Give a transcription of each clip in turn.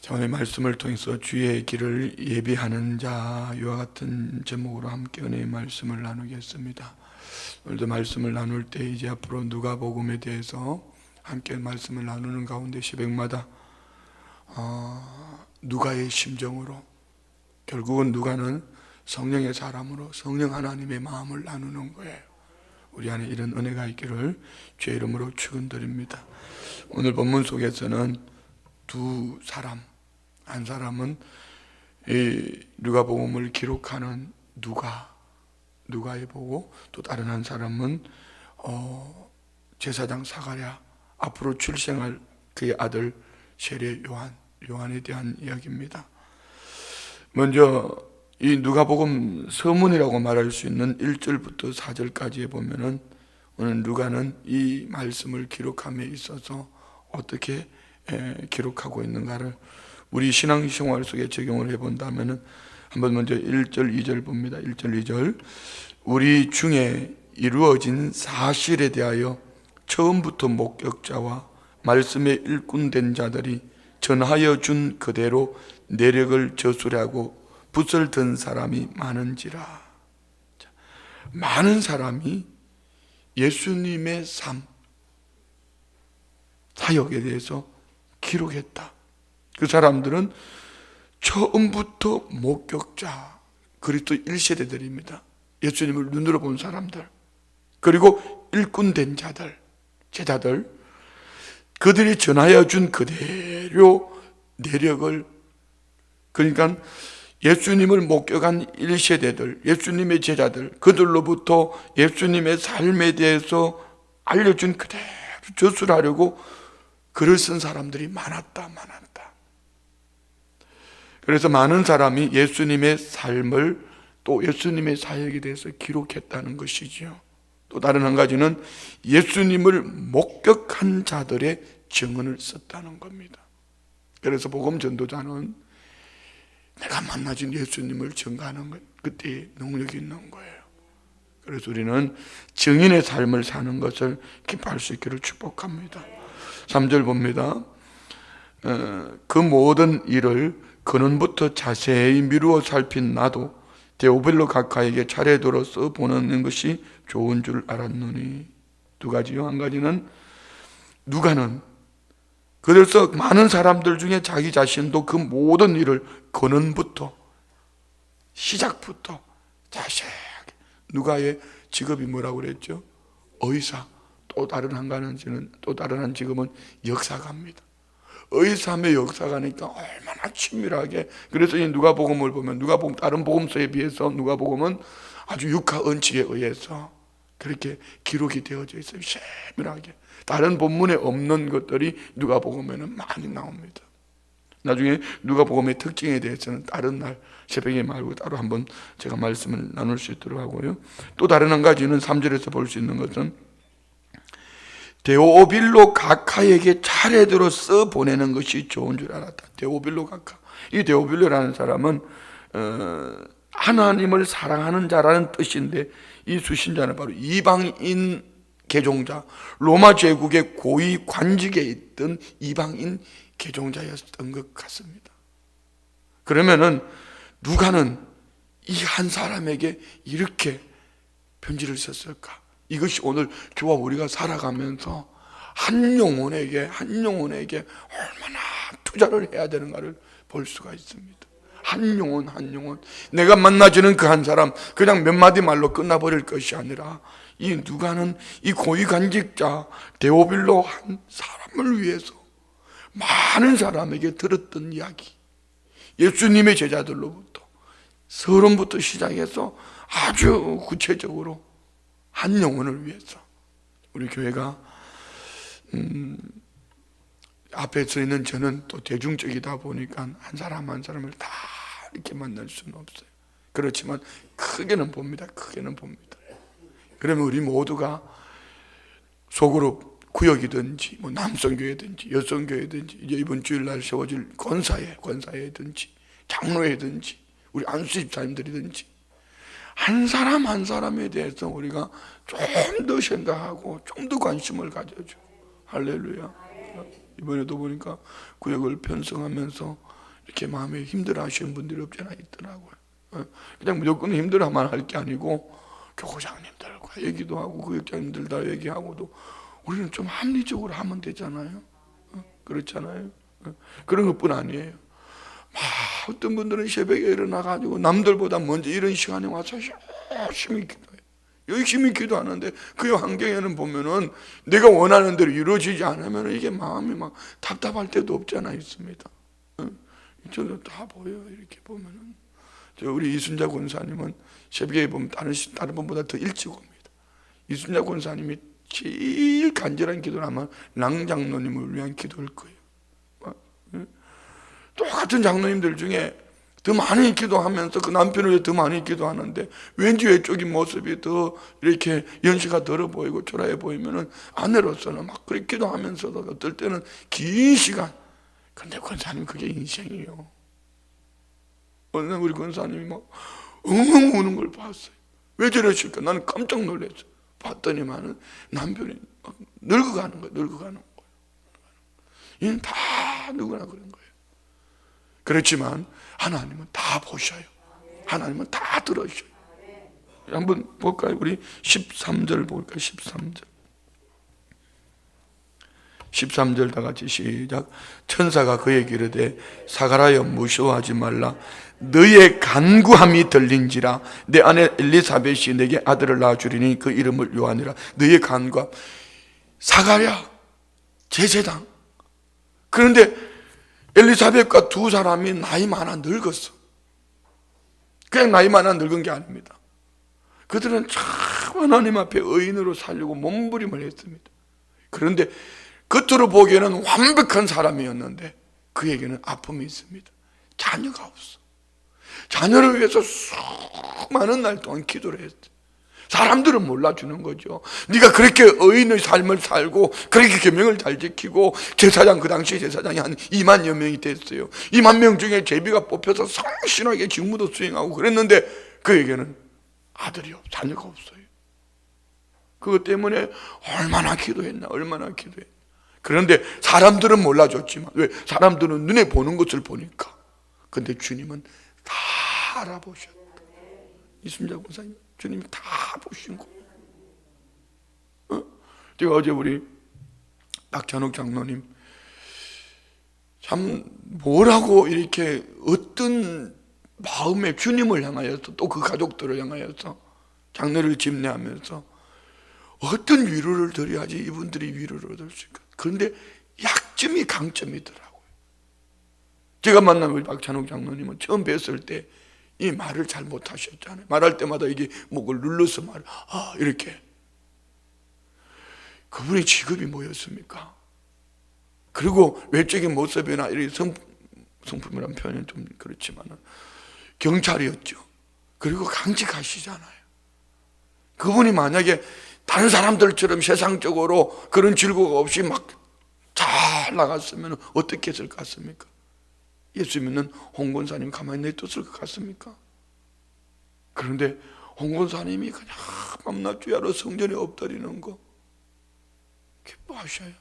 오늘 말씀을 통해서 주의 길을 예비하는 자와 같은 제목으로 함께 은혜의 말씀을 나누겠습니다. 오늘도 말씀을 나눌 때 이제 앞으로 누가복음에 대해서 함께 말씀을 나누는 가운데 시백마다 누가의 심정으로, 결국은 누가는 성령의 사람으로 성령 하나님의 마음을 나누는 거예요. 우리 안에 이런 은혜가 있기를 주의 이름으로 축원드립니다. 오늘 본문 속에서는 두 사람, 한 사람은 이 누가복음을 기록하는 누가에 보고, 또 다른 한 사람은 제사장 사가랴, 앞으로 출생할 그의 아들 세례 요한에 대한 이야기입니다. 먼저 이 누가복음 서문이라고 말할 수 있는 1절부터 4절까지에 보면은 오늘 누가는 이 말씀을 기록함에 있어서 어떻게 기록하고 있는가를 우리 신앙생활 속에 적용을 해본다면, 한번 먼저 1절 2절 봅니다. 1절 2절 우리 중에 이루어진 사실에 대하여 처음부터 목격자와 말씀에 일꾼된 자들이 전하여 준 그대로 내력을 저술하고 붓을 든 사람이 많은지라. 많은 사람이 예수님의 삶, 사역에 대해서 기록했다. 그 사람들은 처음부터 목격자, 그리스도 1세대들입니다. 예수님을 눈으로 본 사람들, 그리고 일꾼된 자들, 제자들, 그들이 전하여 준 그대로 내력을, 그러니까 예수님을 목격한 1세대들, 예수님의 제자들, 그들로부터 예수님의 삶에 대해서 알려준 그대로 저술하려고 글을 쓴 사람들이 많았다. 그래서 많은 사람이 예수님의 삶을, 또 예수님의 사역에 대해서 기록했다는 것이지요. 또 다른 한 가지는 예수님을 목격한 자들의 증언을 썼다는 겁니다. 그래서 복음 전도자는 내가 만나진 예수님을 증거하는 것, 그때 능력이 있는 거예요. 그래서 우리는 증인의 삶을 사는 것을 기뻐할 수 있기를 축복합니다. 3절 봅니다. 그 모든 일을 근원부터 자세히 미루어 살핀 나도 데오빌로 각하에게 차례대로 써보는 것이 좋은 줄 알았노니. 두 가지요. 한 가지는 누가는, 그래서 많은 사람들 중에 자기 자신도 그 모든 일을 근원부터, 시작부터 자세하게, 누가의 직업이 뭐라고 그랬죠? 의사. 또 다른 한 직업은 역사가입니다. 의사의 역사가니까 얼마나 친밀하게. 그래서 이 누가복음을 보면, 누가복음 다른 복음서에 비해서 누가복음은 아주 육하 언칙에 의해서 그렇게 기록이 되어져 있어요. 세밀하게. 다른 본문에 없는 것들이 누가복음에는 많이 나옵니다. 나중에 누가복음의 특징에 대해서는 다른 날 새벽에 말고 따로 한번 제가 말씀을 나눌 수 있도록 하고요. 또 다른 한 가지는 3절에서 볼 수 있는 것은 데오빌로 각하에게 차례대로 써 보내는 것이 좋은 줄 알았다. 데오빌로 각하. 이 데오빌로라는 사람은 하나님을 사랑하는 자라는 뜻인데, 이 수신자는 바로 이방인 개종자, 로마 제국의 고위 관직에 있던 이방인 개종자였던 것 같습니다. 그러면은 누가는 이 한 사람에게 이렇게 편지를 썼을까? 이것이 오늘 저와 우리가 살아가면서 한 영혼에게 얼마나 투자를 해야 되는가를 볼 수가 있습니다. 한 영혼. 내가 만나주는 그 한 사람, 그냥 몇 마디 말로 끝나버릴 것이 아니라, 이 누가는 이 고위관직자 데오빌로 한 사람을 위해서 많은 사람에게 들었던 이야기, 예수님의 제자들로부터, 서론부터 시작해서 아주 구체적으로 한 영혼을 위해서. 우리 교회가 앞에 서 있는 저는 또 대중적이다 보니까 한 사람 한 사람을 다 이렇게 만날 수는 없어요. 그렇지만 크게는 봅니다. 그러면 우리 모두가 소그룹 구역이든지, 뭐 남성교회든지 여성교회든지, 이제 이번 주일날 세워질 권사회든지 장로회든지 우리 안수집사님들이든지, 한 사람 한 사람에 대해서 우리가 좀 더 생각하고 좀 더 관심을 가져줘. 할렐루야. 이번에도 보니까 구역을 편성하면서 이렇게 마음에 힘들어 하시는 분들이 없잖아 있더라고요. 그냥 무조건 힘들어만 할 게 아니고 교구장님들과 얘기도 하고 구역장님들 다 얘기하고도 우리는 좀 합리적으로 하면 되잖아요. 그렇잖아요. 그런 것뿐 아니에요. 어떤 분들은 새벽에 일어나가지고 남들보다 먼저 이런 시간에 와서 열심히 기도해요. 열심히 기도하는데 그 환경에는 보면은 내가 원하는 대로 이루어지지 않으면 이게 마음이 막 답답할 때도 없잖아 있습니다. 저도 다 보여요. 이렇게 보면은 우리 이순자 권사님은 새벽에 보면 다른 분보다 더 일찍 옵니다. 이순자 권사님이 제일 간절한 기도를 하면 랑 장로님을 위한 기도일 거예요. 똑같은 장로님들 중에 더 많이 기도하면서 그 남편을 위해 더 많이 기도하는데 왠지 외적인 모습이 더 이렇게 연시가 들어 보이고 초라해 보이면은 아내로서는 막 그렇게 기도하면서도 어떨 때는 긴 시간. 근데 권사님 그게 인생이에요. 어느 날 우리 권사님이 막 엉엉 우는 걸 봤어요. 왜 저러실까? 나는 깜짝 놀랐어요. 봤더니만은 남편이 늙어가는 거예요. 늙어가는 거예요. 이는 다 누구나 그런 거예요. 그렇지만 하나님은 다 보셔요. 하나님은 다 들으셔요. 한번 볼까요? 우리 13절 볼까요? 13절 다 같이 시작. 천사가 그에게 이르되 사가라여 무서워하지 말라. 너의 간구함이 들린지라. 내 아내 엘리사벳이 내게 아들을 낳아주리니 그 이름을 요한이라. 너의 간구함. 사가랴 제사장. 그런데 엘리사벳과 두 사람이 나이 많아 늙었어. 그냥 나이 많아 늙은 게 아닙니다. 그들은 참 하나님 앞에 의인으로 살려고 몸부림을 했습니다. 그런데 겉으로 보기에는 완벽한 사람이었는데 그에게는 아픔이 있습니다. 자녀가 없어. 자녀를 위해서 수많은 날 동안 기도를 했어요. 사람들은 몰라주는 거죠. 네가 그렇게 의인의 삶을 살고 그렇게 계명을 잘 지키고 제사장, 그 당시 제사장이 한 2만여 명이 됐어요. 2만 명 중에 제비가 뽑혀서 성실하게 직무도 수행하고 그랬는데 그에게는 아들이 자녀가 없어요. 그것 때문에 얼마나 기도했나. 그런데 사람들은 몰라줬지만 왜? 사람들은 눈에 보는 것을 보니까. 근데 주님은 다 알아보셨다. 이순자 권사님 주님이 다 보신 거예요. 제가 어제 우리 박찬욱 장로님 참 뭐라고 이렇게 어떤 마음에 주님을 향하여서 또 그 가족들을 향하여서 장로를 집례하면서 어떤 위로를 드려야지 이분들이 위로를 얻을 수 있을까. 그런데 약점이 강점이더라고요. 제가 만난 우리 박찬욱 장로님은 처음 뵀을 때 이 말을 잘 못하셨잖아요. 말할 때마다 이게 목을 눌러서 이렇게. 그분의 직업이 뭐였습니까? 그리고 외적인 모습이나 이렇게 성품이라는 표현은 좀 그렇지만 경찰이었죠. 그리고 강직하시잖아요. 그분이 만약에 다른 사람들처럼 세상적으로 그런 질고가 없이 막 잘 나갔으면 어떻게 했을 것 같습니까? 예수 믿는 홍 권사님 가만히 냅뒀을 것 같습니까? 그런데 홍 권사님이 그냥 밤낮 주야로 성전에 엎드리는 거 기뻐하셔요.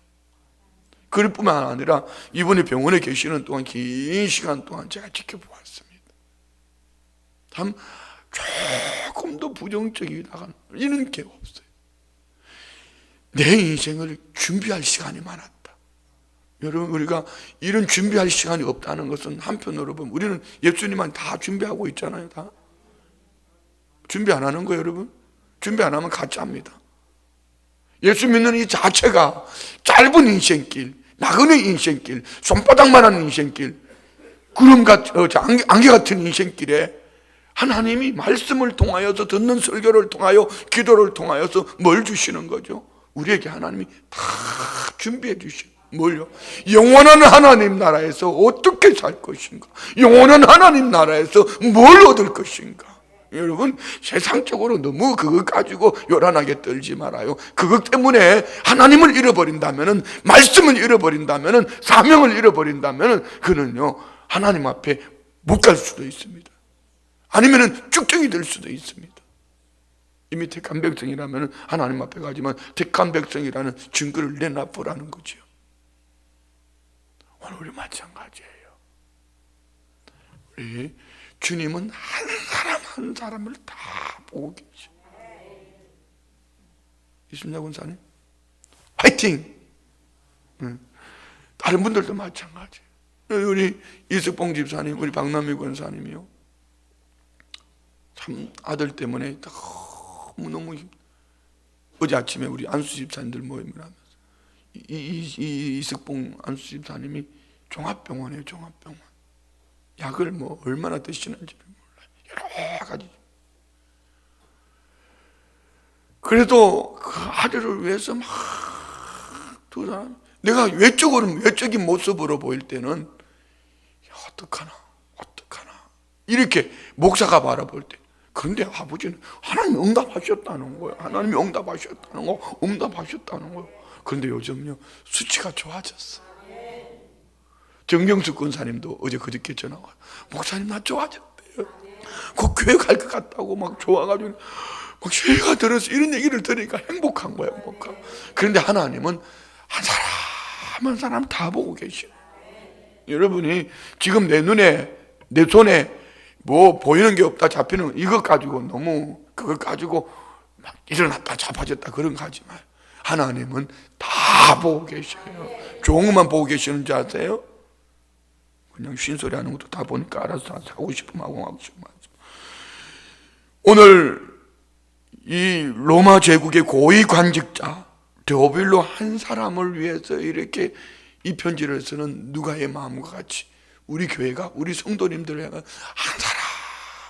그럴 뿐만 아니라 이분이 병원에 계시는 동안 긴 시간 동안 제가 지켜보았습니다. 참 조금도 부정적이다가 이런 게 없어요. 내 인생을 준비할 시간이 많았다. 여러분, 우리가 이런 준비할 시간이 없다는 것은 한편으로 보면 우리는 예수님만 다 준비하고 있잖아요. 다 준비 안 하는 거예요. 여러분, 준비 안 하면 가짜입니다. 예수 믿는 이 자체가 짧은 인생길, 나그네 인생길, 손바닥만한 인생길, 안개 같은 인생길에 하나님이 말씀을 통하여서 듣는 설교를 통하여 기도를 통하여서 뭘 주시는 거죠? 우리에게 하나님이 다 준비해 주시는 뭘요? 영원한 하나님 나라에서 어떻게 살 것인가? 영원한 하나님 나라에서 뭘 얻을 것인가? 여러분, 세상적으로 너무 그것 가지고 요란하게 떨지 말아요. 그것 때문에 하나님을 잃어버린다면, 말씀을 잃어버린다면, 사명을 잃어버린다면 그는요 하나님 앞에 못 갈 수도 있습니다. 아니면 쭉정이 될 수도 있습니다. 이미 택한 백성이라면 하나님 앞에 가지만 택한 백성이라는 증거를 내놔보라는 거죠. 오늘 우리 마찬가지예요. 우리 주님은 한 사람 한 사람을 다 보고 계셔. 이순자 권사님 화이팅! 다른 분들도 마찬가지. 우리 이석봉 집사님, 우리 박남희 권사님이요, 참 아들 때문에 너무 어제 아침에 우리 안수 집사님들 모임을 하면서 이석봉 안수 집사님이 종합병원이에요. 종합병원. 약을 뭐 얼마나 드시는지를 몰라요. 여러 가지. 그래도 그 아들을 위해서 막 두 사람, 내가 외적인 모습으로 보일 때는 어떡하나 이렇게 목사가 바라볼 때, 그런데 아버지는 하나님이 응답하셨다는 거예요. 하나님이 응답하셨다는 거예요. 그런데 요즘요 수치가 좋아졌어요. 정경수 권사님도 어제 그저께 전화 와요. 목사님 나 좋아졌대요. 그 교회 갈 것 같다고 막 좋아가지고 막 새가 들어서 이런 얘기를 들으니까 행복한 거예요. 그런데 하나님은 한 사람 한 사람 다 보고 계셔요. 여러분이 지금 내 눈에 내 손에 뭐 보이는 게 없다 잡히는 이것 가지고 너무 그걸 가지고 막 일어났다 잡아졌다 그런 거 하지 마요. 하나님은 다 보고 계셔요. 좋은 것만 보고 계시는 줄 아세요? 그냥 쉰소리 하는 것도 다 보니까 알아서 하고 싶으면 하고 싶으면 하지. 오늘 이 로마 제국의 고위 관직자 데오빌로 한 사람을 위해서 이렇게 이 편지를 쓰는 누가의 마음과 같이 우리 교회가 우리 성도님들을 향해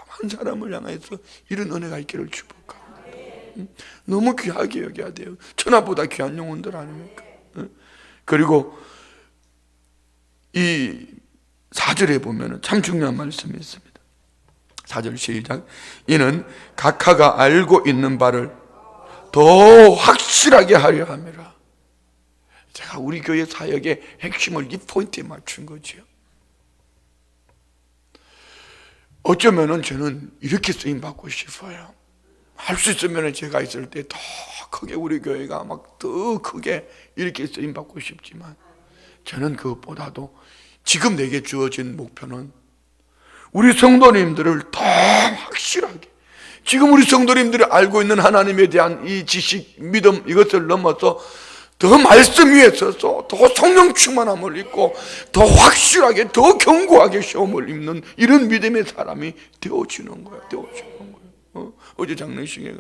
한 사람을 향해서 이런 은혜가 있기를 축복합니다. 너무 귀하게 여겨야 돼요. 천하보다 귀한 영혼들 아닙니까? 그리고 이 4절에 보면 참 중요한 말씀이 있습니다. 4절 시작. 이는 각하가 알고 있는 바를 더 확실하게 하려 함이라. 제가 우리 교회 사역의 핵심을 이 포인트에 맞춘 거죠. 어쩌면은 저는 이렇게 쓰임 받고 싶어요. 할 수 있으면 제가 있을 때 더 크게 우리 교회가 막 더 크게 이렇게 쓰임 받고 싶지만, 저는 그것보다도 지금 내게 주어진 목표는 우리 성도님들을 더 확실하게, 지금 우리 성도님들이 알고 있는 하나님에 대한 이 지식, 믿음, 이것을 넘어서 더 말씀 위에 서서 더 성령 충만함을 입고 더 확실하게, 더 견고하게 시험을 입는 이런 믿음의 사람이 되어지는 거예요. 어제 장례식에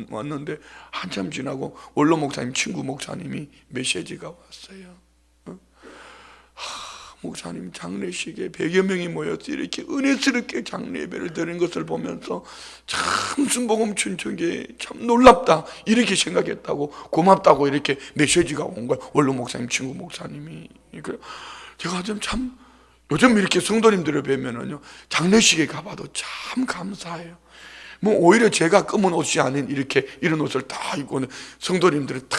왔는데 한참 지나고 원로 목사님, 친구 목사님이 메시지가 왔어요. 목사님 장례식에 100여 명이 모여서 이렇게 은혜스럽게 장례 예배를 드리는 것을 보면서 참 순복음 춘천교회 참 놀랍다 이렇게 생각했다고, 고맙다고 이렇게 메시지가 온 거예요. 원로 목사님, 친구 목사님이. 제가 참 요즘 이렇게 성도님들을 뵈면은요, 장례식에 가봐도 참 감사해요. 뭐 오히려 제가 검은 옷이 아닌 이렇게 이런 옷을 다 입고는 성도님들은 다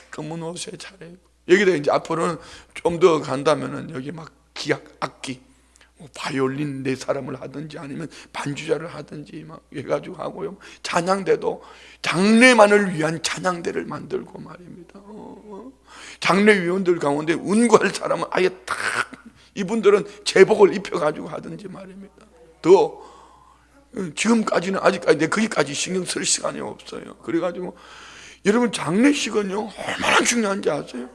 검은 옷에 차려입고, 여기다 이제 앞으로는 좀 더 간다면은 여기 막 기악, 악기, 뭐 바이올린 네 사람을 하든지 아니면 반주자를 하든지 막 해가지고 하고요. 찬양대도 장례만을 위한 찬양대를 만들고 말입니다. 장례위원들 가운데 운구할 사람은 아예 딱 이분들은 제복을 입혀가지고 하든지 말입니다. 더 지금까지는 아직까지 내 거기까지 신경 쓸 시간이 없어요. 그래가지고 여러분 장례식은요 얼마나 중요한지 아세요?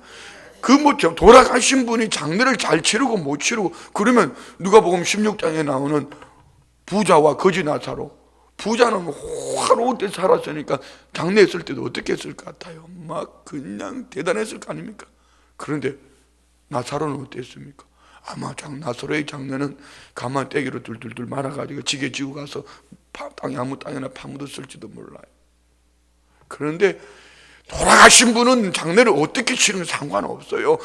그 뭐 돌아가신 분이 장례를 잘 치르고 못 치르고, 그러면 누가복음 16장에 나오는 부자와 거지 나사로, 부자는 화로운데 살았으니까 장례했을 때도 어떻게 했을 것 같아요? 막 그냥 대단했을 거 아닙니까? 그런데 나사로는 어땠습니까? 아마 나사로의 장례는 가만 떼기로 둘둘둘 말아가지고 지게 지고 가서 아무 땅에나 파묻었을지도 몰라요. 그런데 돌아가신 분은 장례를 어떻게 치르는 상관없어요.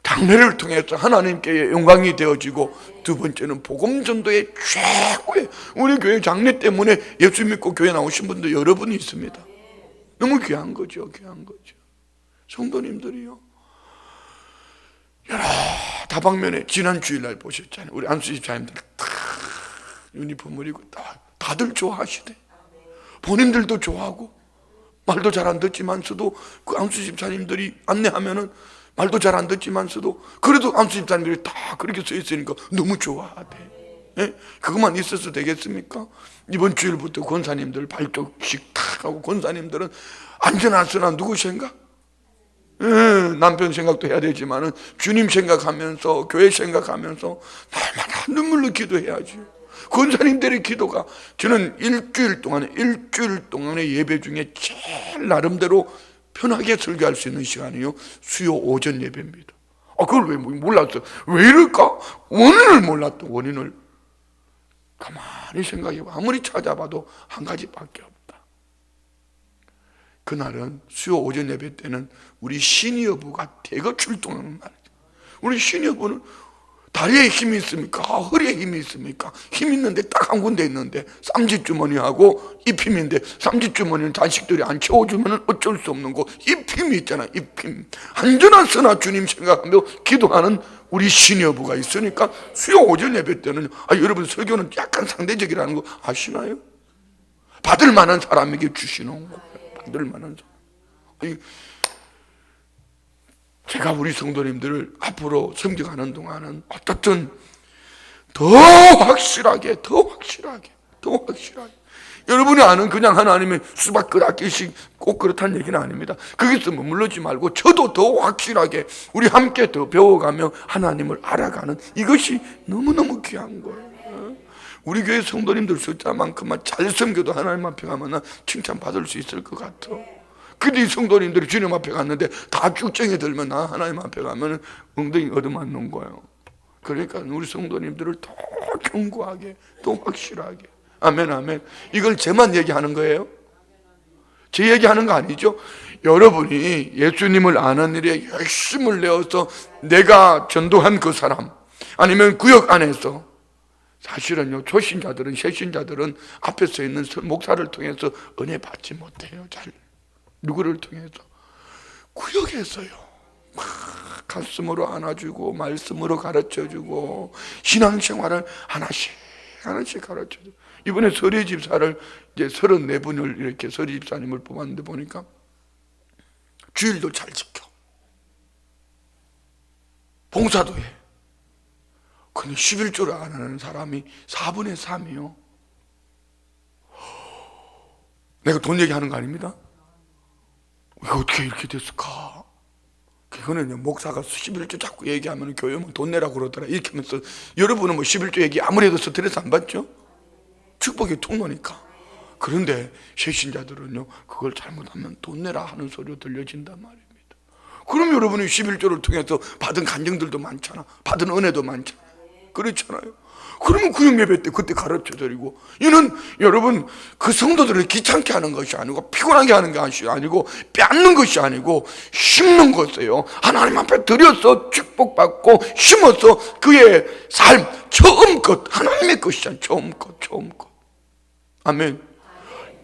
장례를 통해서 하나님께 영광이 되어지고, 두 번째는 복음 전도의 최고의, 우리 교회 장례 때문에 예수 믿고 교회 나오신 분도 여러분이 있습니다. 너무 귀한 거죠. 성도님들이요, 여러 다방면에 지난 주일날 보셨잖아요. 우리 안수 집사님들 다 유니폼을 입고 다들 좋아하시대. 본인들도 좋아하고, 말도 잘 안 듣지만서도 그 안수 집사님들이 안내하면은 말도 잘 안 듣지만서도 그래도 안수 집사님들이 다 그렇게 써 있으니까 너무 좋아하대. 예? 그것만 있어서 되겠습니까? 이번 주일부터 권사님들 발족식 탁 하고, 권사님들은 안전하서나 누구신가? 예, 남편 생각도 해야 되지만은 주님 생각하면서, 교회 생각하면서 날마다 눈물로 기도해야지. 권사님들의 기도가, 저는 일주일 동안의 예배 중에 제일 나름대로 편하게 설교할 수 있는 시간이요, 수요 오전 예배입니다. 그걸 왜 몰랐어? 왜 이럴까? 원인을 몰랐던 원인을 가만히 생각해봐. 아무리 찾아봐도 한 가지밖에 없다. 그날은 수요 오전 예배 때는 우리 시니어부가 대거 출동하는 날이죠. 우리 시니어부는 다리에 힘이 있습니까? 허리에 힘이 있습니까? 힘 있는데 딱 한 군데 있는데, 쌈짓주머니하고 입힘인데, 쌈짓주머니는 자식들이 안 채워주면 어쩔 수 없는 거, 입힘이 있잖아. 입힘. 안전하서나 주님 생각하며 기도하는 우리 시니어부가 있으니까 수요 오전 예배 때는, 여러분 설교는 약간 상대적이라는 거 아시나요? 받을 만한 사람에게 주시는 거예요. 받을 만한 사람. 제가 우리 성도님들을 앞으로 섬겨가는 동안은 어떻든 더 확실하게 여러분이 아는 그냥 하나님의 수박 끄닫기식 꼭 그렇다는 얘기는 아닙니다. 거기서 머물르지 말고 저도 더 확실하게 우리 함께 더 배워가며 하나님을 알아가는, 이것이 너무너무 귀한 거예요. 우리 교회 성도님들 숫자만큼만 잘 섬겨도 하나님 앞에 가면 나 칭찬받을 수 있을 것 같아. 근데 이 성도님들이 주님 앞에 갔는데 다 쭉정이 들면 나 하나님 앞에 가면 엉덩이 얻어맞는 거예요. 그러니까 우리 성도님들을 더 견고하게, 더 확실하게. 아멘, 아멘. 이걸 제만 얘기하는 거예요? 제 얘기하는 거 아니죠? 여러분이 예수님을 아는 일에 열심을 내어서 내가 전도한 그 사람, 아니면 구역 안에서, 사실은요, 초신자들은, 새신자들은 앞에 서 있는 목사를 통해서 은혜 받지 못해요. 잘. 누구를 통해서? 구역에서요. 가슴으로 안아주고 말씀으로 가르쳐주고 신앙생활을 하나씩 가르쳐주고. 이번에 서리 집사를 이제 34분을 이렇게 서리 집사님을 뽑았는데 보니까 주일도 잘 지켜, 봉사도 해. 근데 11조를 안 하는 사람이 4분의 3이요. 내가 돈 얘기하는 거 아닙니다. 이거 어떻게 이렇게 됐을까? 그거는 목사가 11조 자꾸 얘기하면 교회면 돈 내라고 그러더라 이렇게 하면서, 여러분은 뭐 11조 얘기 아무래도 스트레스 안 받죠? 축복의 통로니까. 그런데 새신자들은요, 그걸 잘못하면 돈 내라 하는 소리로 들려진단 말입니다. 그럼 여러분이 11조를 통해서 받은 간증들도 많잖아, 받은 은혜도 많잖아, 그렇잖아요. 그러면 구역 예배 때 그때 가르쳐드리고, 이는 여러분 그 성도들을 귀찮게 하는 것이 아니고 피곤하게 하는 것이 아니고 빼앗는 것이 아니고 심는 것이에요. 하나님 앞에 드려서 축복받고 심어서 그의 삶 처음껏 하나님의 것이잖아요. 처음껏. 아멘.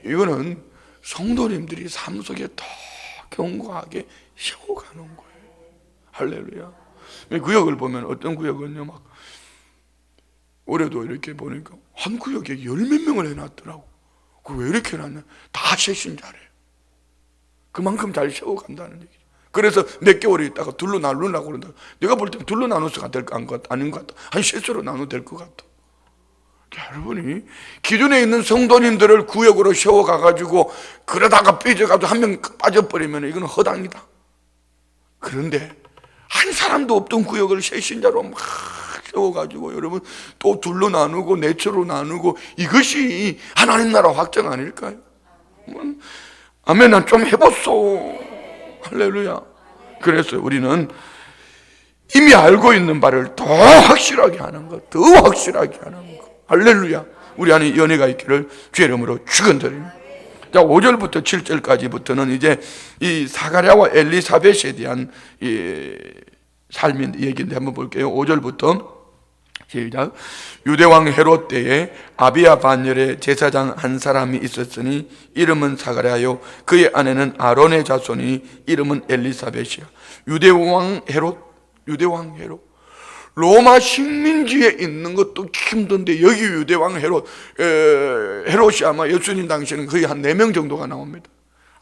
이거는 성도님들이 삶 속에 더 견고하게 세워가는 거예요. 할렐루야. 구역을 보면 어떤 구역은요, 막 올해도 이렇게 보니까 한 구역에 10몇 명을 해놨더라고. 왜 이렇게 해놨냐? 다 새신자래. 그만큼 잘 세워간다는 얘기죠. 그래서 몇 개월 있다가 둘로 나누려고 그런다. 내가 볼 때는 둘로 나눠서 될 것 아닌 것 같다. 한 셋으로 나눠도 될 것 같다. 여러분이 기존에 있는 성도님들을 구역으로 세워가가지고 그러다가 삐져가지고 한 명 빠져버리면 이건 허당이다. 그런데 한 사람도 없던 구역을 새신자로 막 세워가지고 여러분 또 둘로 나누고 네처로 나누고, 이것이 하나님 나라 확정 아닐까요? 아멘. 난 좀 해봤어. 할렐루야. 그래서 우리는 이미 알고 있는 바를 더 확실하게 하는 것, 더 확실하게 하는 것. 할렐루야. 우리 안에 연애가 있기를 주의 이름으로 축원드립니다. 자, 5절부터 7절까지부터는 이제 이 사가랴와 엘리사벳에 대한 이 삶의 얘기인데 한번 볼게요. 5절부터 시작. 유대왕 헤롯 때에 아비야 반열에 제사장 한 사람이 있었으니 이름은 사가랴요, 그의 아내는 아론의 자손이 이름은 엘리사벳이야. 유대왕 헤롯. 로마 식민지에 있는 것도 힘든데 여기 유대왕 헤롯이 아마 예수님 당시에는 거의 한 4명 정도가 나옵니다.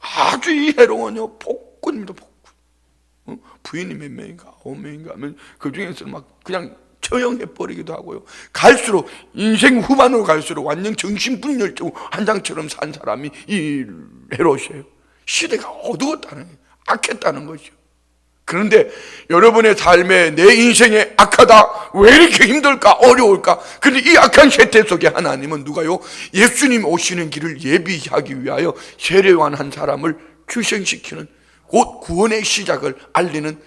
아주 이 헤롯은요 복군입니다. 복군. 부인이 몇 명인가 9명인가 하면 그 중에서 막 그냥 처형해버리기도 하고요. 갈수록 인생 후반으로 갈수록 완전 정신분열증 환장처럼 산 사람이 이 헤롯이에요. 시대가 어두웠다는 거예요. 악했다는 거죠. 그런데 여러분의 삶에 내 인생에 악하다, 왜 이렇게 힘들까, 어려울까? 그런데 이 악한 세태 속에 하나님은 누가요? 예수님 오시는 길을 예비하기 위하여 세례요한 한 사람을 출생시키는, 곧 구원의 시작을 알리는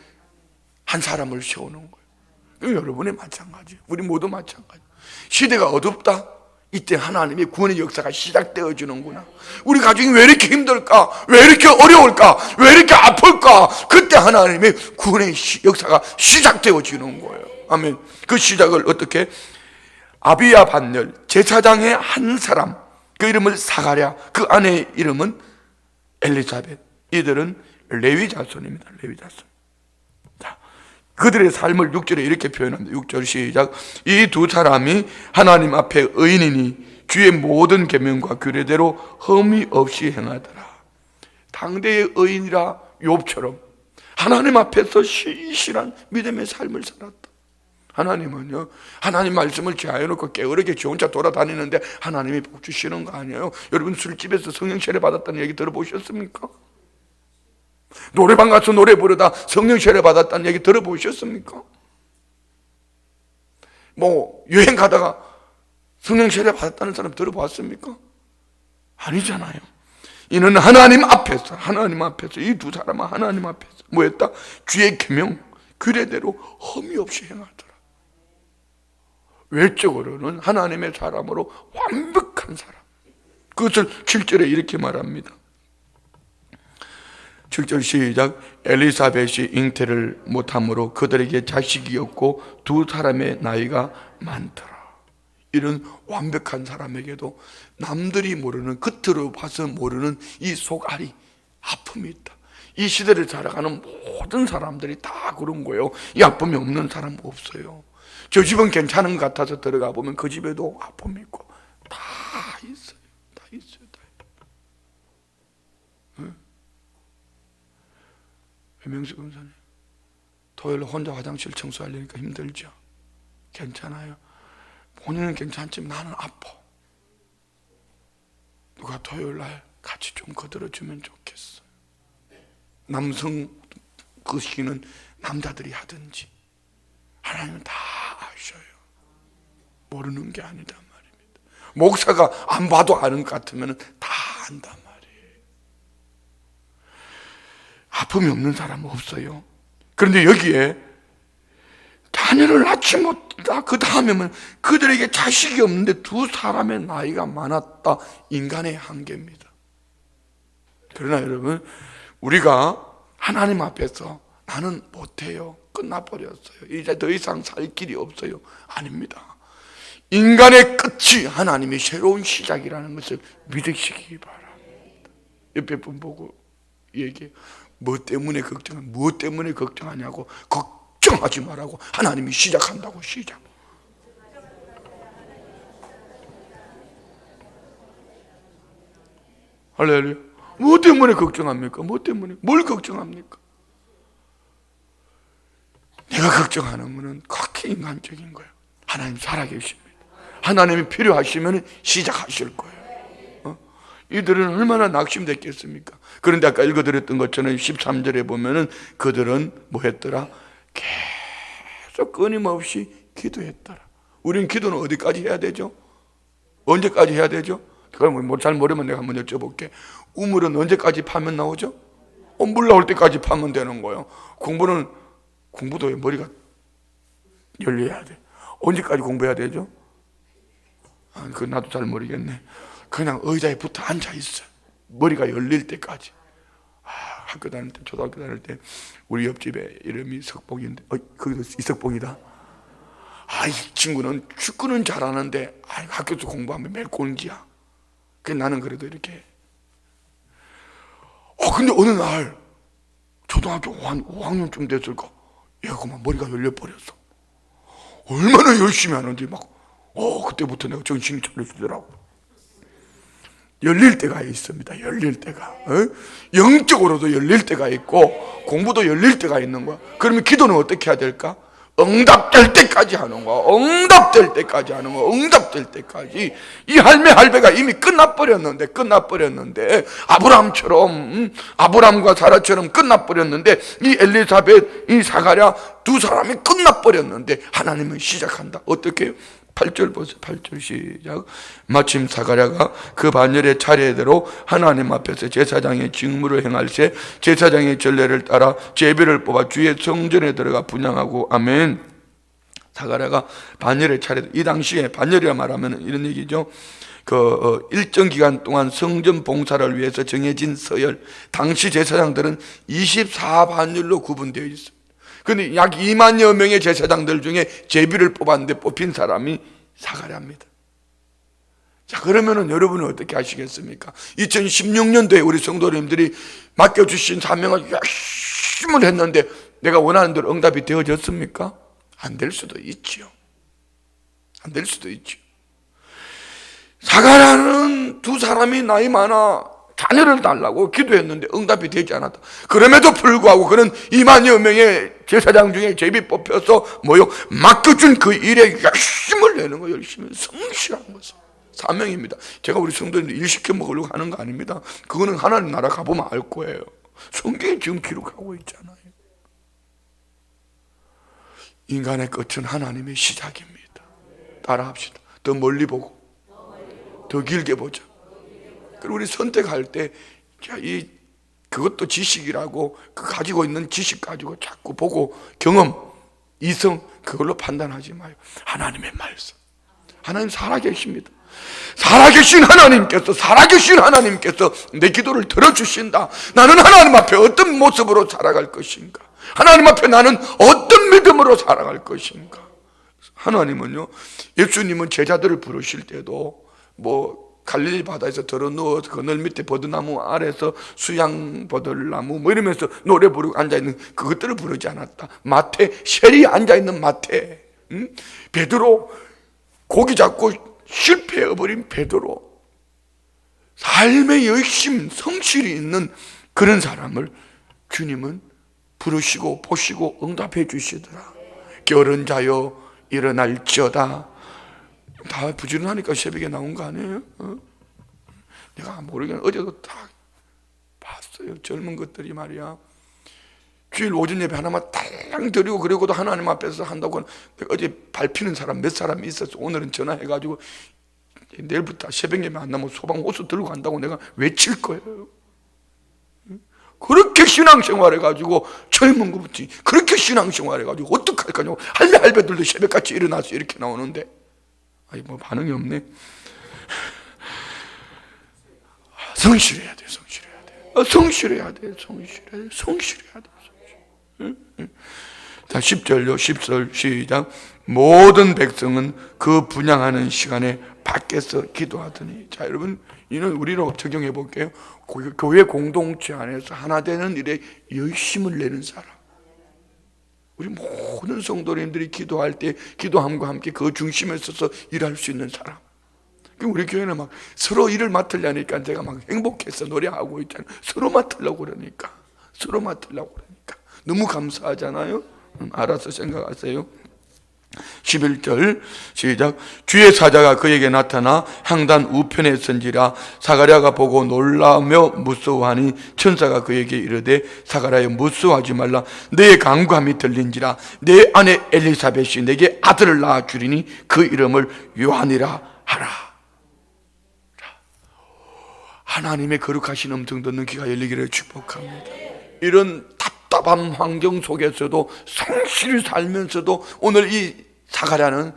한 사람을 세우는 거예요. 여러분이 마찬가지예요. 우리 모두 마찬가지예요. 시대가 어둡다? 이때 하나님의 구원의 역사가 시작되어지는구나. 우리 가정이 왜 이렇게 힘들까? 왜 이렇게 어려울까? 왜 이렇게 아플까? 그때 하나님의 구원의 역사가 시작되어지는 거예요. 아멘. 그 시작을 어떻게? 아비야 반열 제사장의 한 사람, 그 이름을 사가랴, 그 아내의 이름은 엘리사벳. 이들은 레위 자손입니다. 레위 자손. 그들의 삶을 6절에 이렇게 표현합니다. 6절 시작. 이 두 사람이 하나님 앞에 의인이니 주의 모든 계명과 규례대로 흠이 없이 행하더라. 당대의 의인이라 욥처럼 하나님 앞에서 신실한 믿음의 삶을 살았다. 하나님은요, 하나님 말씀을 제하여놓고 게으르게 지 혼자 돌아다니는데 하나님이 복 주시는 거 아니에요? 여러분 술집에서 성령 세례 받았다는 얘기 들어보셨습니까? 노래방 가서 노래 부르다 성령 세례 받았다는 얘기 들어보셨습니까? 뭐 여행 가다가 성령 세례 받았다는 사람 들어봤습니까? 아니잖아요. 이는 하나님 앞에서 이 두 사람은 하나님 앞에서 뭐 했다? 주의 계명 규례대로 흠이 없이 행하더라. 외적으로는 하나님의 사람으로 완벽한 사람. 그것을 7절에 이렇게 말합니다. 7절 시작. 엘리사벳이 잉태를 못함으로 그들에게 자식이 없고 두 사람의 나이가 많더라. 이런 완벽한 사람에게도 남들이 모르는, 겉으로 봐서 모르는 이 속앓이, 아픔이 있다. 이 시대를 살아가는 모든 사람들이 다 그런 거예요. 이 아픔이 없는 사람 없어요. 저 집은 괜찮은 것 같아서 들어가 보면 그 집에도 아픔이 있고 다 있어요. 다 있어요. 회명수 검사님, 토요일 혼자 화장실 청소하려니까 힘들죠? 괜찮아요. 본인은 괜찮지만 나는 아파. 누가 토요일 날 같이 좀 거들어주면 좋겠어. 남성 그 시기는 남자들이 하든지. 하나님은 다 아셔요. 모르는 게 아니다 말입니다. 목사가 안 봐도 아는 것 같으면 다 안다 말이에요. 아픔이 없는 사람은 없어요. 그런데 여기에 자녀를 낳지 못했다. 그 다음에는 그들에게 자식이 없는데 두 사람의 나이가 많았다. 인간의 한계입니다. 그러나 여러분, 우리가 하나님 앞에서 나는 못해요, 끝나버렸어요, 이제 더 이상 살 길이 없어요, 아닙니다. 인간의 끝이 하나님의 새로운 시작이라는 것을 믿으시기 바랍니다. 옆에 분 보고 얘기해요. 뭐 때문에 걱정하냐고. 걱정하지 말라고. 하나님이 시작한다고. 시작. 할렐루야. 뭐 때문에 걱정합니까? 뭐 때문에? 뭘 걱정합니까? 내가 걱정하는 것은 그렇게 인간적인 거예요. 하나님 살아계십니다. 하나님이 필요하시면 시작하실 거예요. 이들은 얼마나 낙심됐겠습니까? 그런데 아까 읽어드렸던 것처럼 13절에 보면은 그들은 뭐 했더라? 계속 끊임없이 기도했더라. 우리는 기도는 어디까지 해야 되죠? 언제까지 해야 되죠? 그걸 잘 모르면 내가 한번 여쭤볼게. 우물은 언제까지 파면 나오죠? 물 나올 때까지 파면 되는 거예요. 공부도 머리가 열려야 돼. 언제까지 공부해야 되죠? 그건 나도 잘 모르겠네. 그냥 의자에 붙어 앉아 있어. 머리가 열릴 때까지. 학교 다닐 때, 초등학교 다닐 때 우리 옆집에 이름이 석봉인데, 거기도 이석봉이다. 이 친구는 축구는 잘하는데 학교에서 공부하면 매일 꼴찌야. 나는 그래도 이렇게. 근데 어느 날 초등학교 5학년쯤 됐을까? 얘가 그만 머리가 열려버렸어. 얼마나 열심히 하는지 그때부터 내가 정신이 차려지더라고. 열릴 때가 있습니다. 열릴 때가. 영적으로도 열릴 때가 있고 공부도 열릴 때가 있는 거야. 그러면 기도는 어떻게 해야 될까? 응답될 때까지 하는 거, 응답될 때까지 하는 거, 응답될 때까지. 이 할배가 이미 끝나버렸는데 아브람과 사라처럼 끝나버렸는데, 이 엘리사벳, 이 사가랴 두 사람이 끝나버렸는데 하나님은 시작한다. 어떻게 해요? 8절 보세요. 8절 시작. 마침 사가랴가 그 반열의 차례대로 하나님 앞에서 제사장의 직무를 행할세 제사장의 전례를 따라 제비를 뽑아 주의 성전에 들어가 분향하고. 아멘. 사가랴가 반열의 차례, 이 당시에 반열이라 말하면 이런 얘기죠. 일정 기간 동안 성전 봉사를 위해서 정해진 서열, 당시 제사장들은 24반열로 구분되어 있습니다. 근데 약 2만여 명의 제사장들 중에 제비를 뽑았는데 뽑힌 사람이 사가랴입니다. 자, 그러면은 여러분은 어떻게 하시겠습니까? 2016년도에 우리 성도님들이 맡겨주신 사명을 열심히 했는데 내가 원하는 대로 응답이 되어졌습니까? 안 될 수도 있지요. 안 될 수도 있죠. 사가랴는 두 사람이 나이 많아 자녀를 달라고 기도했는데 응답이 되지 않았다. 그럼에도 불구하고 그는 2만여 명의 제사장 중에 제비 뽑혀서 맡겨준 그 일에 열심을 내는 거예요. 열심히 성실한 것은 사명입니다. 제가 우리 성도님들 일 시켜 먹으려고 하는 거 아닙니다. 그거는 하나님 나라 가보면 알 거예요. 성경에 지금 기록하고 있잖아요. 인간의 끝은 하나님의 시작입니다. 따라합시다. 더 멀리 보고 더 길게 보자. 그리고 우리 선택할 때, 그것도 지식이라고, 그 가지고 있는 지식 가지고 자꾸 보고 경험, 이성, 그걸로 판단하지 마요. 하나님의 말씀. 하나님 살아계십니다. 살아계신 하나님께서 내 기도를 들어주신다. 나는 하나님 앞에 어떤 모습으로 살아갈 것인가? 하나님 앞에 나는 어떤 믿음으로 살아갈 것인가? 하나님은요, 예수님은 제자들을 부르실 때도 갈릴리 바다에서 들어누워 그늘 밑에 버드나무 아래서 수양 버들나무 이러면서 노래 부르고 앉아있는 그것들을 부르지 않았다. 마태, 셀이 앉아있는 마태, 베드로, 고기 잡고 실패해버린 베드로, 삶의 열심, 성실이 있는 그런 사람을 주님은 부르시고 보시고 응답해 주시더라. 게으른 자여 일어날지어다. 다 부지런하니까 새벽에 나온 거 아니에요? 내가 모르겠는데 어제도 다 봤어요. 젊은 것들이 말이야, 주일 오전 예배 하나만 달랑 드리고 그러고도 하나님 앞에서 한다고. 내가 어제 밟히는 사람 몇 사람이 있었어. 오늘은 전화해가지고 내일부터 새벽 예배 안 나면 소방 호수 들고 간다고 내가 외칠 거예요. 그렇게 신앙생활 해가지고, 젊은 것부터 그렇게 신앙생활 해가지고 어떡할까요? 할배들도 새벽같이 일어나서 이렇게 나오는데 반응이 없네. 성실해야 돼. 성실해야 돼. 자, 10절요. 10절 시작. 모든 백성은 그 분향하는 시간에 밖에서 기도하더니. 자, 여러분, 이는 우리로 적용해 볼게요. 교회 공동체 안에서 하나 되는 일에 열심을 내는 사람. 우리 모든 성도님들이 기도할 때 기도함과 함께 그 중심에 서서 일할 수 있는 사람. 우리 교회는 막 서로 일을 맡으려니까 제가 막 행복해서 노래하고 있잖아요. 서로 맡으려고 그러니까. 너무 감사하잖아요. 알아서 생각하세요. 11절 시작. 주의 사자가 그에게 나타나 향단 우편에 선지라. 사가랴가 보고 놀라며 무서워하니 천사가 그에게 이르되 사가랴여 무서워하지 말라. 내 간구함이 들린지라. 내 아내 엘리사벳이 내게 아들을 낳아 주리니 그 이름을 요한이라 하라. 하나님의 거룩하신 음성 듣는 귀가 열리기를 축복합니다. 이런 답답한 환경 속에서도 성실히 살면서도 오늘 이 사가랴는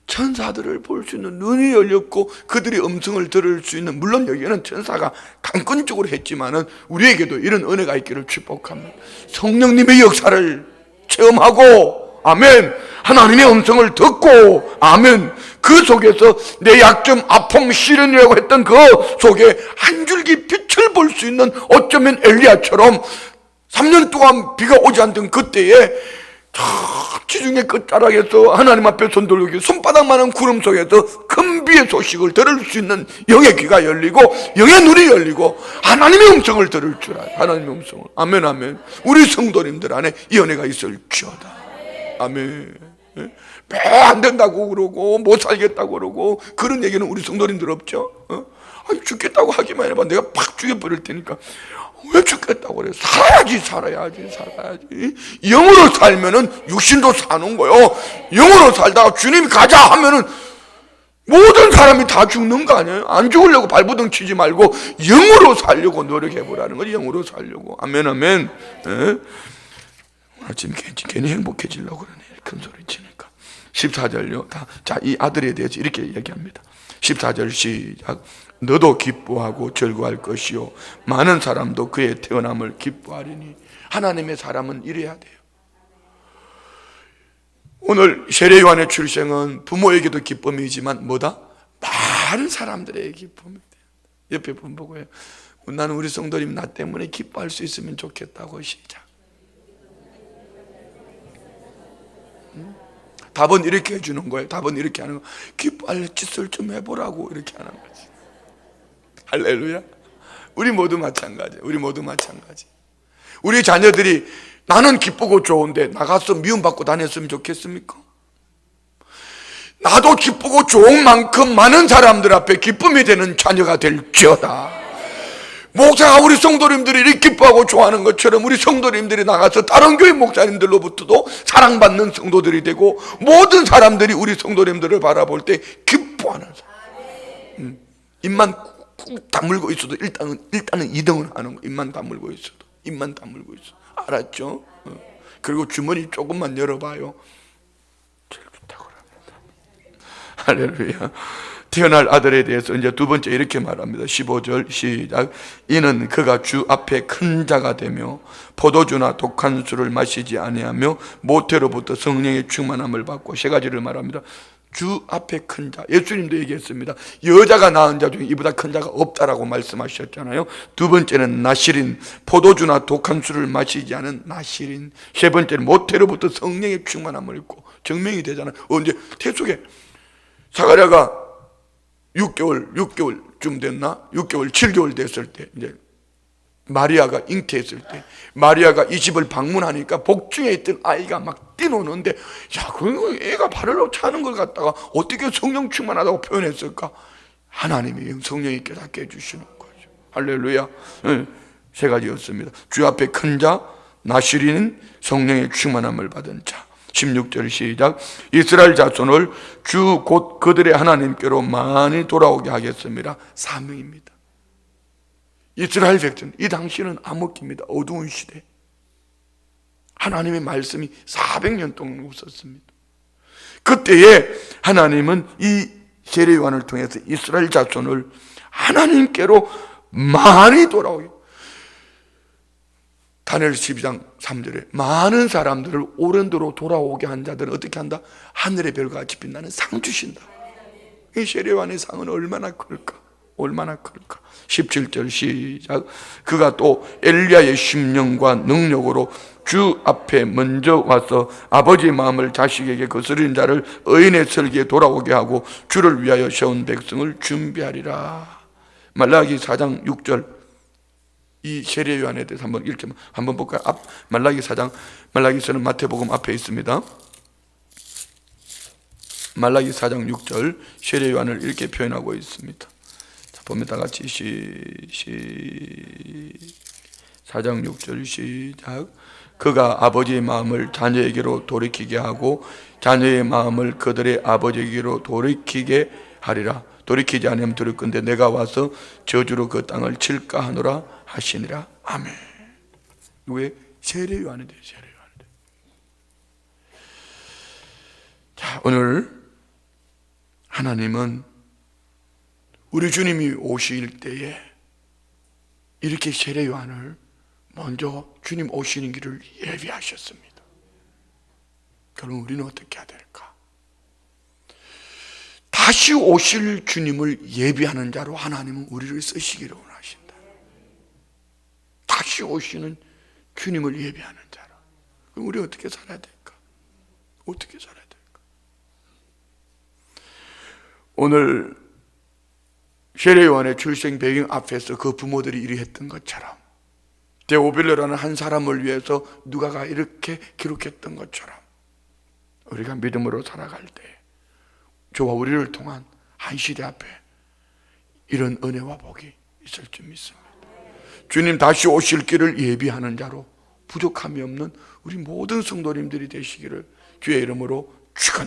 천사들을 볼 수 있는 눈이 열렸고 그들이 음성을 들을 수 있는, 물론 여기는 천사가 강권적으로 했지만은 우리에게도 이런 은혜가 있기를 축복합니다. 성령님의 역사를 체험하고, 아멘, 하나님의 음성을 듣고, 아멘, 그 속에서 내 약점, 아픔, 시련이라고 했던 그 속에 한 줄기 빛을 볼 수 있는, 어쩌면 엘리야처럼 3년 동안 비가 오지 않던 그때에 지중해 끝자락에서 하나님 앞에 손 들고 손바닥만한 구름 속에서 큰 비의 소식을 들을 수 있는 영의 귀가 열리고 영의 눈이 열리고 하나님의 음성을 들을 줄 알아요. 하나님의 음성을. 아멘, 아멘. 우리 성도님들 안에 이 은혜가 있을지어다. 아멘. 배 안 된다고 그러고 못 살겠다고 그러고 그런 얘기는 우리 성도님들 없죠? 죽겠다고 하기만 해봐 내가 팍 죽여버릴 테니까. 왜 죽겠다고 그래? 살아야지. 영으로 살면은 육신도 사는 거요. 영으로 살다가 주님이 가자 하면은 모든 사람이 다 죽는 거 아니에요? 안 죽으려고 발버둥 치지 말고 영으로 살려고 노력해보라는 거지. 영으로 살려고. 아멘. 아침 괜히 행복해지려고 그러네. 큰 소리 치니까. 14절요. 자, 이 아들에 대해서 이렇게 얘기합니다. 14절 시작. 너도 기뻐하고 즐거워할 것이요 많은 사람도 그의 태어남을 기뻐하리니. 하나님의 사람은 이래야 돼요. 오늘 세례 요한의 출생은 부모에게도 기쁨이지만 뭐다? 많은 사람들에게 기쁨이 돼요. 옆에 분 보고요. 나는 우리 성도님 나 때문에 기뻐할 수 있으면 좋겠다고. 시작. 답은 이렇게 해주는 거예요. 답은 이렇게 하는 거. 기뻐할 짓을 좀 해보라고 이렇게 하는 거지. 할렐루야. 우리 모두 마찬가지. 우리 자녀들이 나는 기쁘고 좋은데 나가서 미움받고 다녔으면 좋겠습니까? 나도 기쁘고 좋은 만큼 많은 사람들 앞에 기쁨이 되는 자녀가 될지어다. 목사가 우리 성도님들이 이렇게 기뻐하고 좋아하는 것처럼 우리 성도님들이 나가서 다른 교회 목사님들로부터도 사랑받는 성도들이 되고 모든 사람들이 우리 성도님들을 바라볼 때 기뻐하는 사람. 입만 꾹 다물고 있어도 일단은 2등을 하는 거. 입만 다물고 있어도. 알았죠? 그리고 주머니 조금만 열어봐요. 쫄깃하고 합니다. 할렐루야. 태어날 아들에 대해서 이제 두 번째 이렇게 말합니다. 15절 시작. 이는 그가 주 앞에 큰 자가 되며 포도주나 독한 술을 마시지 아니하며 모태로부터 성령의 충만함을 받고. 세 가지를 말합니다. 주 앞에 큰 자. 예수님도 얘기했습니다. 여자가 낳은 자 중에 이보다 큰 자가 없다라고 말씀하셨잖아요. 두 번째는 나시린, 포도주나 독한 술을 마시지 않은 나시린. 세 번째는 모태로부터 성령의 충만함을 입고. 증명이 되잖아요. 언제? 태속에 사가랴가 6개월쯤 됐나? 6개월, 7개월 됐을 때, 이제 마리아가 잉태했을 때, 마리아가 이 집을 방문하니까 복중에 있던 아이가 막 뛰노는데, 야, 그 애가 발을 차는 걸 갖다가 어떻게 성령 충만하다고 표현했을까? 하나님이 성령이 깨닫게 해주시는 거죠. 할렐루야. 세 가지였습니다. 주 앞에 큰 자, 나시리는 성령의 충만함을 받은 자. 16절 시작. 이스라엘 자손을 주 곧 그들의 하나님께로 많이 돌아오게 하겠습니다. 사명입니다. 이스라엘 백성, 이 당시는 암흑기입니다. 어두운 시대. 하나님의 말씀이 400년 동안 없었습니다. 그때에 하나님은 이 세례 요한을 통해서 이스라엘 자손을 하나님께로 많이 돌아오게. 다니엘 12장 3절에 많은 사람들을 오랜도로 돌아오게 한 자들은 어떻게 한다? 하늘의 별과 같이 빛나는 상 주신다. 이 세례 요한의 상은 얼마나 클까? 17절 시작. 그가 또 엘리야의 심령과 능력으로 주 앞에 먼저 와서 아버지의 마음을 자식에게 거스린 자를 의인의 설기에 돌아오게 하고 주를 위하여 세운 백성을 준비하리라. 말라기 4장 6절. 이 세례 요한에 대해서 한번 읽자면 한번 볼까요? 말라기 4장, 말라기서는 마태복음 앞에 있습니다. 말라기 4장 6절 세례 요한을 이렇게 표현하고 있습니다. 자, 보면 다 같이 4장 6절 시작. 그가 아버지의 마음을 자녀에게로 돌이키게 하고 자녀의 마음을 그들의 아버지에게로 돌이키게 하리라. 돌이키지 않으면 들을 건데 내가 와서 저주로 그 땅을 칠까 하노라 하시니라. 아멘. 왜? 세례 요한에 대해. 자, 오늘 하나님은 우리 주님이 오실 때에 이렇게 세례 요한을 먼저 주님 오시는 길을 예비하셨습니다. 그럼 우리는 어떻게 해야 될까? 다시 오실 주님을 예비하는 자로 하나님은 우리를 쓰시기를 원하신다. 다시 오시는 주님을 예비하는 자로. 그럼 우리 어떻게 살아야 될까? 어떻게 살아야 될까? 오늘 세례 요한의 출생 배경 앞에서 그 부모들이 이리 했던 것처럼, 데오빌로라는 한 사람을 위해서 누가가 이렇게 기록했던 것처럼, 우리가 믿음으로 살아갈 때 저와 우리를 통한 한 시대 앞에 이런 은혜와 복이 있을 줄 믿습니다. 주님 다시 오실 길을 예비하는 자로 부족함이 없는 우리 모든 성도님들이 되시기를 주의 이름으로 축원합니다.